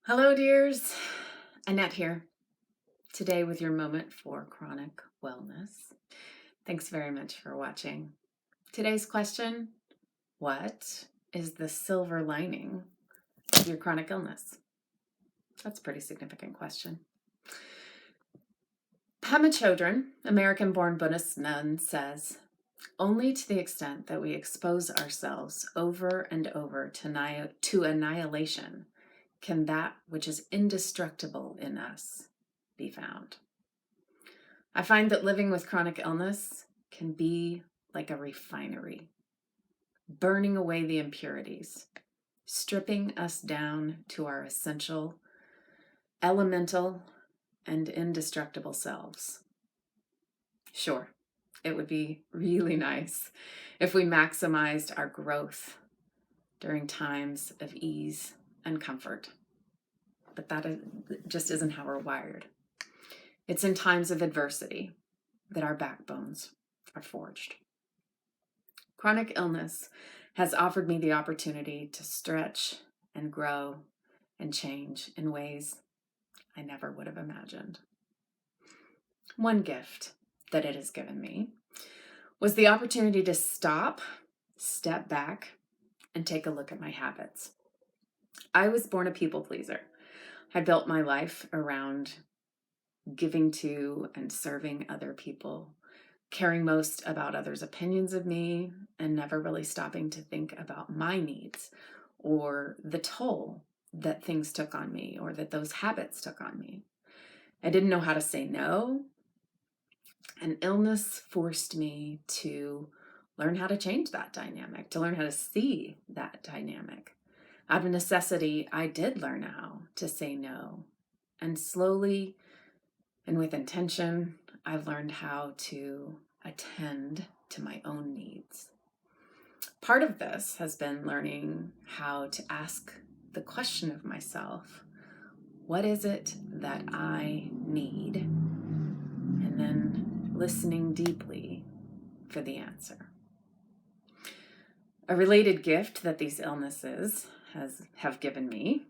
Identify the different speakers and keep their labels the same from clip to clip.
Speaker 1: Hello, dears. Annette here, today with your moment for chronic wellness. Thanks very much for watching. Today's question: what is the silver lining of your chronic illness? That's a pretty significant question. Pema Chodron, American-born Buddhist nun, says, only to the extent that we expose ourselves over and over to annihilation can that which is indestructible in us be found. I find that living with chronic illness can be like a refinery, burning away the impurities, stripping us down to our essential, elemental, and indestructible selves. Sure, it would be really nice if we maximized our growth during times of ease and comfort. But just isn't how we're wired. It's in times of adversity that our backbones are forged. Chronic illness has offered me the opportunity to stretch and grow and change in ways I never would have imagined. One gift that it has given me was the opportunity to stop, step back, and take a look at my habits. I was born a people pleaser. I built my life around giving to and serving other people, caring most about others' opinions of me, and never really stopping to think about my needs or the toll that things took on me or that those habits took on me. I didn't know how to say no, and illness forced me to learn how to change that dynamic, to learn how to see that dynamic. Out of necessity, I did learn how to say no, and slowly and with intention, I've learned how to attend to my own needs. Part of this has been learning how to ask the question of myself, what is it that I need? And then listening deeply for the answer. A related gift that these illnesses have given me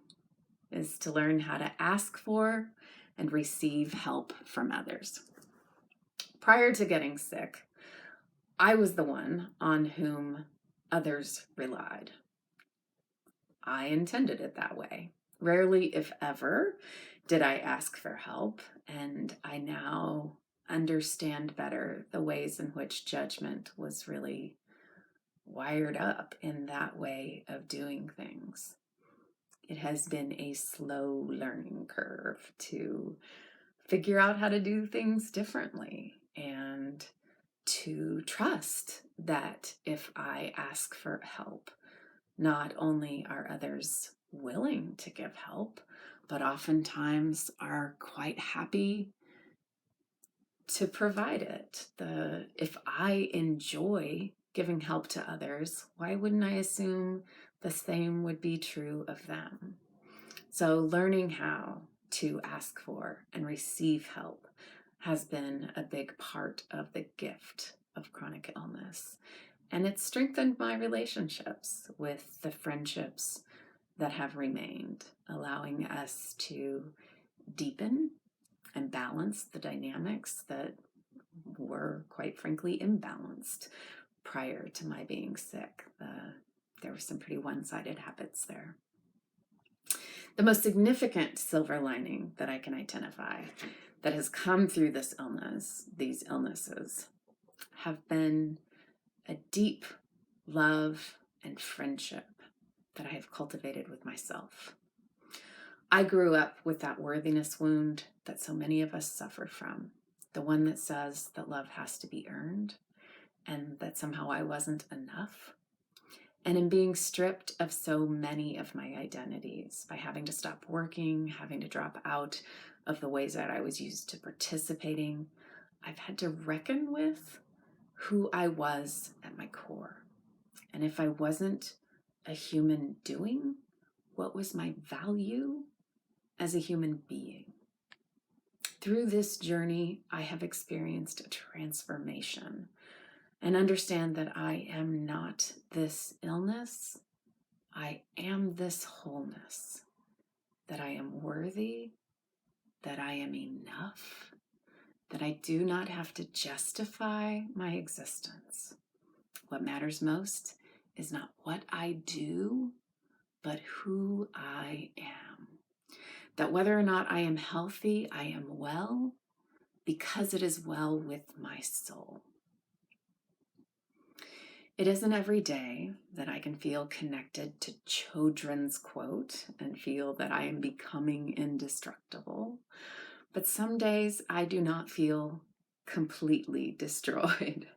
Speaker 1: is to learn how to ask for and receive help from others. Prior to getting sick, I was the one on whom others relied. I intended it that way. Rarely, if ever, did I ask for help, and I now understand better the ways in which judgment was really wired up in that way of doing things. It has been a slow learning curve to figure out how to do things differently and to trust that if I ask for help, not only are others willing to give help, but oftentimes are quite happy to provide it. If I enjoy giving help to others, why wouldn't I assume the same would be true of them? So learning how to ask for and receive help has been a big part of the gift of chronic illness. And it's strengthened my relationships with the friendships that have remained, allowing us to deepen and balance the dynamics that were, quite frankly, imbalanced prior to my being sick. There were some pretty one-sided habits there. The most significant silver lining that I can identify that has come through these illnesses, have been a deep love and friendship that I have cultivated with myself. I grew up with that worthiness wound that so many of us suffer from, the one that says that love has to be earned and that somehow I wasn't enough. And in being stripped of so many of my identities, by having to stop working, having to drop out of the ways that I was used to participating, I've had to reckon with who I was at my core. And if I wasn't a human doing, what was my value as a human being? Through this journey, I have experienced a transformation and understand that I am not this illness. I am this wholeness. that I am worthy, that I am enough, that I do not have to justify my existence. What matters most is not what I do, but who I am. That whether or not I am healthy, I am well because it is well with my soul. It isn't every day that I can feel connected to Chodron's quote and feel that I am becoming indestructible. But some days I do not feel completely destroyed.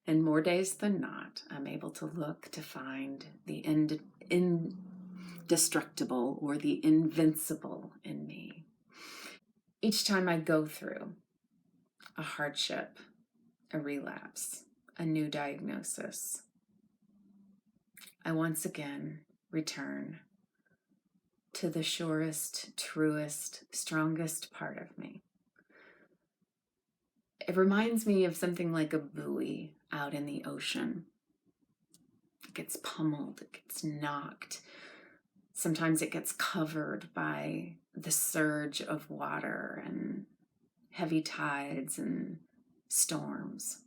Speaker 1: And more days than not, I'm able to look to find the indestructible or the invincible in me. Each time I go through a hardship, a relapse, a new diagnosis, I once again return to the surest, truest, strongest part of me. It reminds me of something like a buoy out in the ocean. It gets pummeled, it gets knocked. Sometimes it gets covered by the surge of water and heavy tides and storms.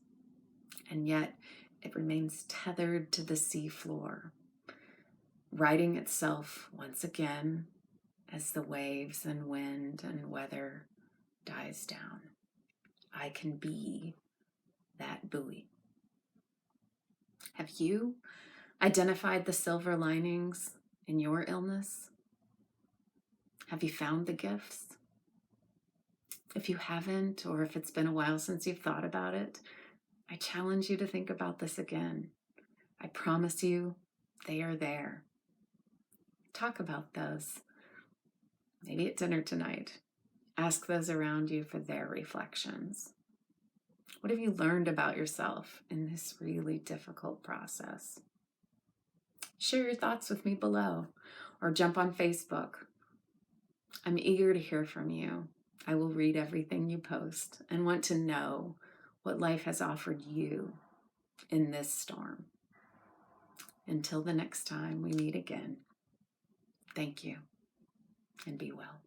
Speaker 1: And yet it remains tethered to the seafloor, righting itself once again as the waves and wind and weather dies down. I can be that buoy. Have you identified the silver linings in your illness? Have you found the gifts? If you haven't, or if it's been a while since you've thought about it, I challenge you to think about this again. I promise you, they are there. Talk about those. Maybe at dinner tonight. Ask those around you for their reflections. What have you learned about yourself in this really difficult process? Share your thoughts with me below or jump on Facebook. I'm eager to hear from you. I will read everything you post and want to know what life has offered you in this storm. Until the next time we meet again, thank you and be well.